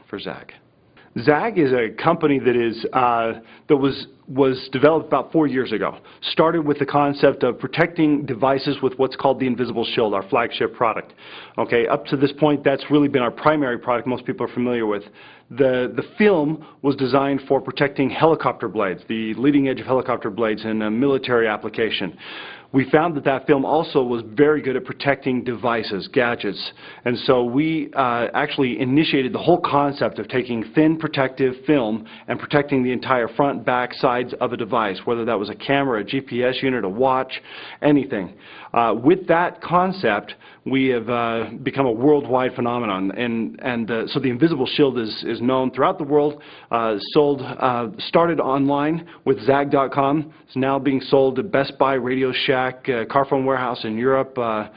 for Zag. Zag is a company that is that was developed about 4 years ago. Started with the concept of protecting devices with what's called the Invisible Shield, our flagship product. Okay, up to this point, that's really been our primary product most people are familiar with. The film was designed for protecting helicopter blades, the leading edge of helicopter blades in a military application. We found that that film also was very good at protecting devices, gadgets, and so we actually initiated the whole concept of taking thin protective film and protecting the entire front, back, sides of a device, whether that was a camera, a GPS unit, a watch, anything. With that concept, we have become a worldwide phenomenon, and so the Invisible Shield is known throughout the world, started online with Zag.com. It's now being sold at Best Buy, Radio Shack, Carphone Warehouse in Europe, a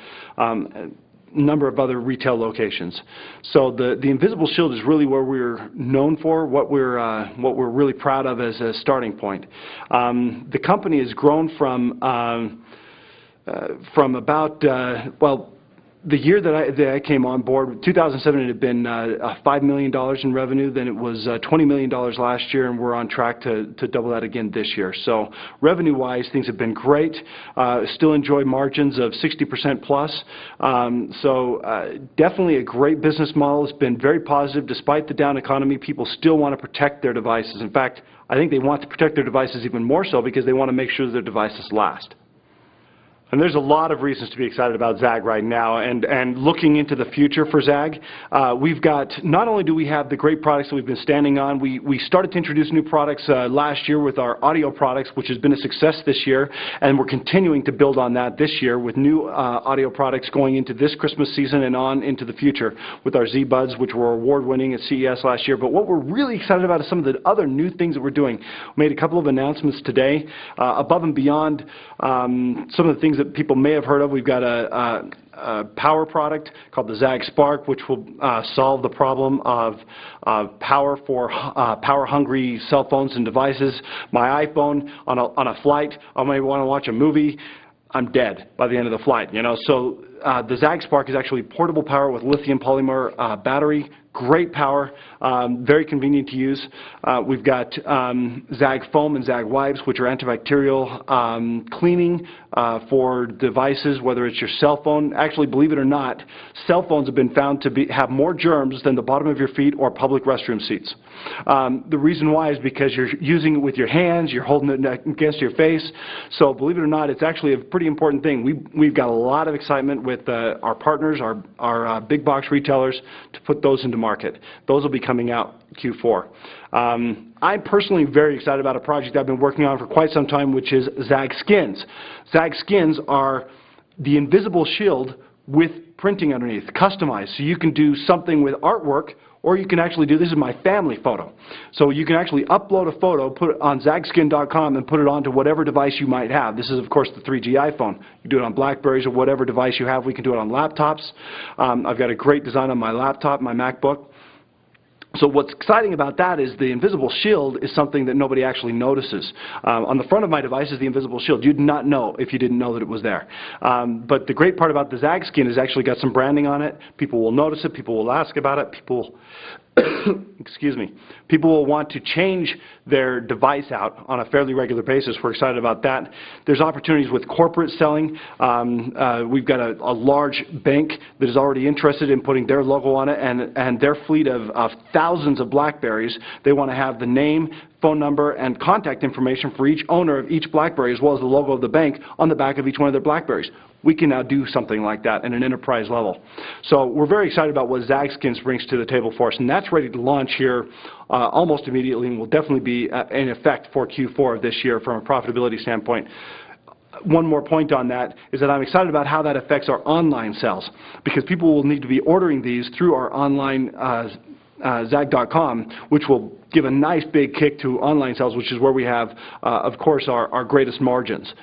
number of other retail locations. So the Invisible Shield is really where we're known for, what we're really proud of as a starting point. The company has grown from about, the year that I came on board, 2007, it had been $5 million in revenue. Then it was $20 million last year, and we're on track to double that again this year. So revenue-wise, things have been great. Still enjoy margins of 60% plus. Definitely a great business model. It's been very positive. Despite the down economy, people still want to protect their devices. In fact, I think they want to protect their devices even more so because they want to make sure their devices last. And there's a lot of reasons to be excited about Zag right now, and looking into the future for Zag. We've got, not only do we have the great products that we've been standing on, we started to introduce new products last year with our audio products, which has been a success this year, and we're continuing to build on that this year with new audio products going into this Christmas season and on into the future with our Z-Buds, which were award-winning at CES last year. But what we're really excited about is some of the other new things that we're doing. We made a couple of announcements today, above and beyond some of the things that people may have heard of. We've got a power product called the Zag Spark, which will solve the problem of power for power-hungry cell phones and devices. My iPhone on a flight, I may want to watch a movie, I'm dead by the end of the flight, you know. So the Zag Spark is actually portable power with lithium polymer battery. Great power, very convenient to use. We've got Zag Foam and Zag Wipes, which are antibacterial cleaning for devices, whether it's your cell phone. Actually, believe it or not, cell phones have been found to have more germs than the bottom of your feet or public restroom seats. The reason why is because you're using it with your hands, you're holding it against your face. So believe it or not, it's actually a pretty important thing. We've got a lot of excitement with our partners, our big box retailers, to put those into market. Those will be coming out Q4. I'm personally very excited about a project I've been working on for quite some time, which is Zag Skins. Zag Skins are the Invisible Shield with printing underneath, customized. So you can do something with artwork, or you can actually do, this is my family photo. So you can actually upload a photo, put it on zagskin.com, and put it onto whatever device you might have. This is, of course, the 3G iPhone. You do it on Blackberries or whatever device you have. We can do it on laptops. I've got a great design on my laptop, my MacBook. So what's exciting about that is the Invisible Shield is something that nobody actually notices. On the front of my device is the Invisible Shield. You'd not know if you didn't know that it was there. But the great part about the Zag Skin is actually got some branding on it. People will notice it. People will ask about it. People excuse me. People will want to change their device out on a fairly regular basis. We're excited about that. There's opportunities with corporate selling. We've got a large bank that is already interested in putting their logo on it, and their fleet of thousands of BlackBerries. They want to have the name, phone number, and contact information for each owner of each BlackBerry, as well as the logo of the bank on the back of each one of their BlackBerries. We can now do something like that at an enterprise level. So we're very excited about what Zag Skins brings to the table for us, and that's ready to launch here almost immediately, and will definitely be in effect for Q4 of this year from a profitability standpoint. One more point on that is that I'm excited about how that affects our online sales, because people will need to be ordering these through our online Zag.com, which will give a nice big kick to online sales, which is where we have, of course, our greatest margins.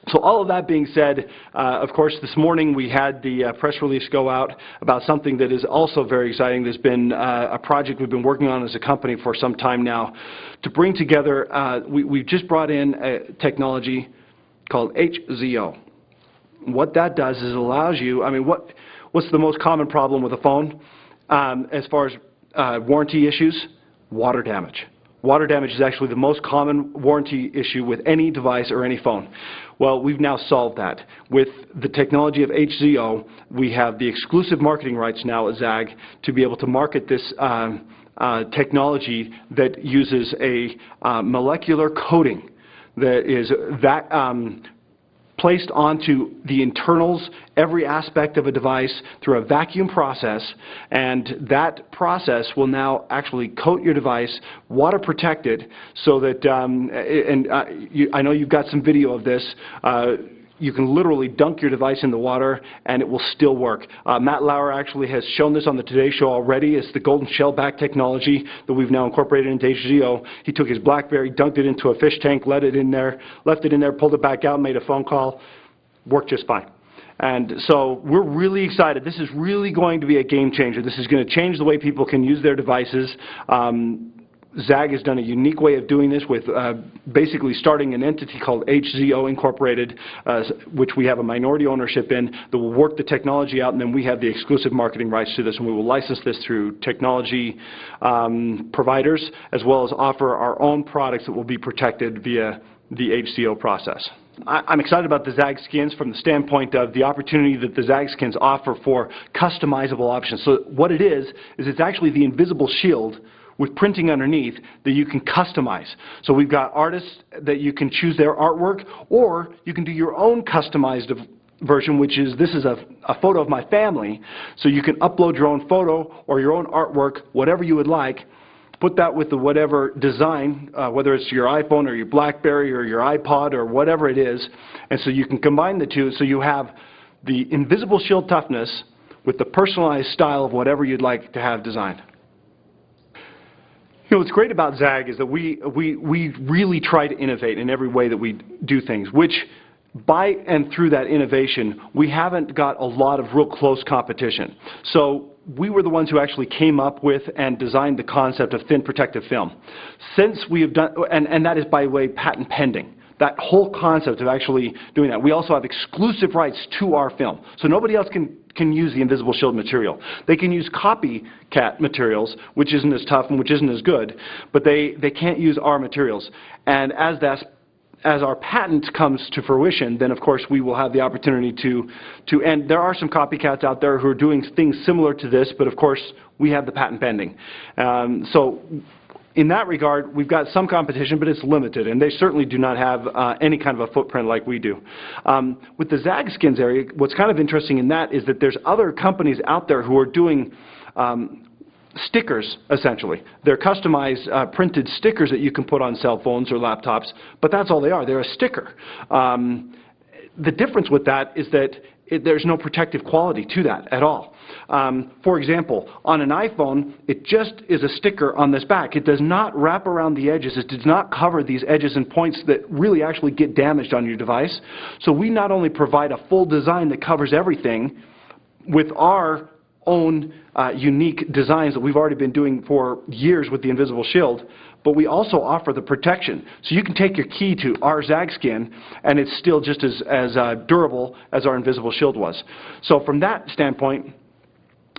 So all of that being said, of course, this morning we had the press release go out about something that is also very exciting. There's been a project we've been working on as a company for some time now to bring together, we've just brought in a technology called HZO. What that does is it allows you, I mean, what's the most common problem with a phone? as far as warranty issues, water damage. Water damage is actually the most common warranty issue with any device or any phone. Well, we've now solved that. With the technology of HZO, we have the exclusive marketing rights now at ZAG to be able to market this technology that uses a molecular coating that is placed onto the internals, every aspect of a device through a vacuum process, and that process will now actually coat your device, water protected, so that, I know you've got some video of this, you can literally dunk your device in the water and it will still work. Matt Lauer actually has shown this on the Today Show already. It's the golden shellback technology that we've now incorporated into HZO. He took his BlackBerry, dunked it into a fish tank, left it in there, pulled it back out, made a phone call, worked just fine. And so we're really excited. This is really going to be a game changer. This is going to change the way people can use their devices. ZAG has done a unique way of doing this with basically starting an entity called HZO Incorporated, which we have a minority ownership in, that will work the technology out, and then we have the exclusive marketing rights to this, and we will license this through technology providers, as well as offer our own products that will be protected via the HZO process. I'm excited about the ZAG skins from the standpoint of the opportunity that the ZAG skins offer for customizable options. So what it is it's actually the invisible shield with printing underneath that you can customize. So we've got artists that you can choose their artwork, or you can do your own customized version, which is, this is a photo of my family. So you can upload your own photo or your own artwork, whatever you would like, put that with the whatever design, whether it's your iPhone or your BlackBerry or your iPod or whatever it is, and so you can combine the two so you have the invisible shield toughness with the personalized style of whatever you'd like to have designed. You know, what's great about ZAG is that we really try to innovate in every way that we do things, which by and through that innovation, we haven't got a lot of real close competition. So we were the ones who actually came up with and designed the concept of thin protective film. Since we have done, and that is, by the way, patent pending. That whole concept of actually doing that. We also have exclusive rights to our film. So nobody else can use the invisible shield material. They can use copycat materials, which isn't as tough and which isn't as good, but they can't use our materials. And as our patent comes to fruition, then of course we will have the opportunity to and there are some copycats out there who are doing things similar to this, but of course we have the patent pending. So in that regard, we've got some competition, but it's limited, and they certainly do not have any kind of a footprint like we do. With the ZAG skins area, what's kind of interesting in that is that there's other companies out there who are doing stickers, essentially. They're customized printed stickers that you can put on cell phones or laptops, but that's all they are. They're a sticker. The difference with that is that there's no protective quality to that at all. For example, on an iPhone, it just is a sticker on this back. It does not wrap around the edges. It does not cover these edges and points that really actually get damaged on your device. So we not only provide a full design that covers everything with our own unique designs that we've already been doing for years with the Invisible Shield, but we also offer the protection. So you can take your key to our ZAG skin and it's still just as durable as our Invisible Shield was. So from that standpoint,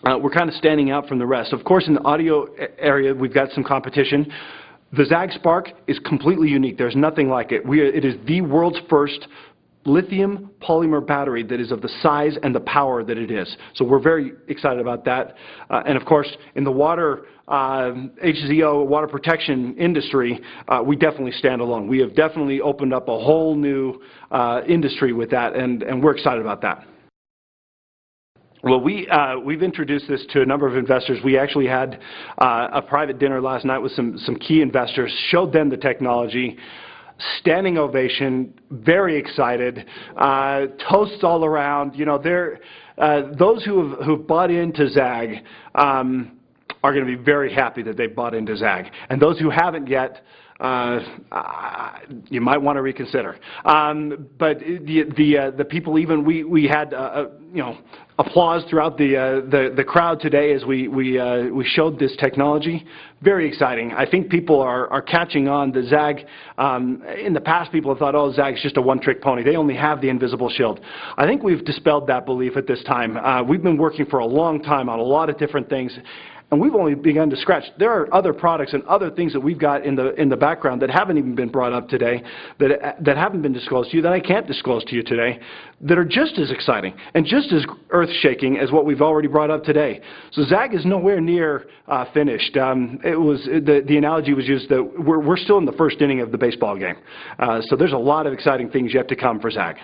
we're kind of standing out from the rest. Of course, in the audio area, we've got some competition. The ZAG Spark is completely unique. There's nothing like it. It is the world's first lithium polymer battery that is of the size and the power that it is. So we're very excited about that. And of course, in the water HZO water protection industry, we definitely stand alone. We have definitely opened up a whole new industry with that, and we're excited about that. Well, we've introduced this to a number of investors. We actually had a private dinner last night with some key investors, showed them the technology. Standing ovation, very excited, toasts all around. You know, those who've bought into ZAG are going to be very happy that they've bought into ZAG. And those who haven't yet, you might want to reconsider. But the people, even we had applause throughout the crowd today as we showed this technology. Very exciting. I think people are catching on. The ZAG, in the past, people have thought, oh, ZAG's just a one-trick pony. They only have the invisible shield. I think we've dispelled that belief at this time. We've been working for a long time on a lot of different things, and we've only begun to scratch. There are other products and other things that we've got in the background that haven't even been brought up today, that haven't been disclosed to you, that I can't disclose to you today, that are just as exciting and just as earth-shaking as what we've already brought up today. So ZAG is nowhere near finished. The analogy was used that we're still in the first inning of the baseball game. So there's a lot of exciting things yet to come for ZAG.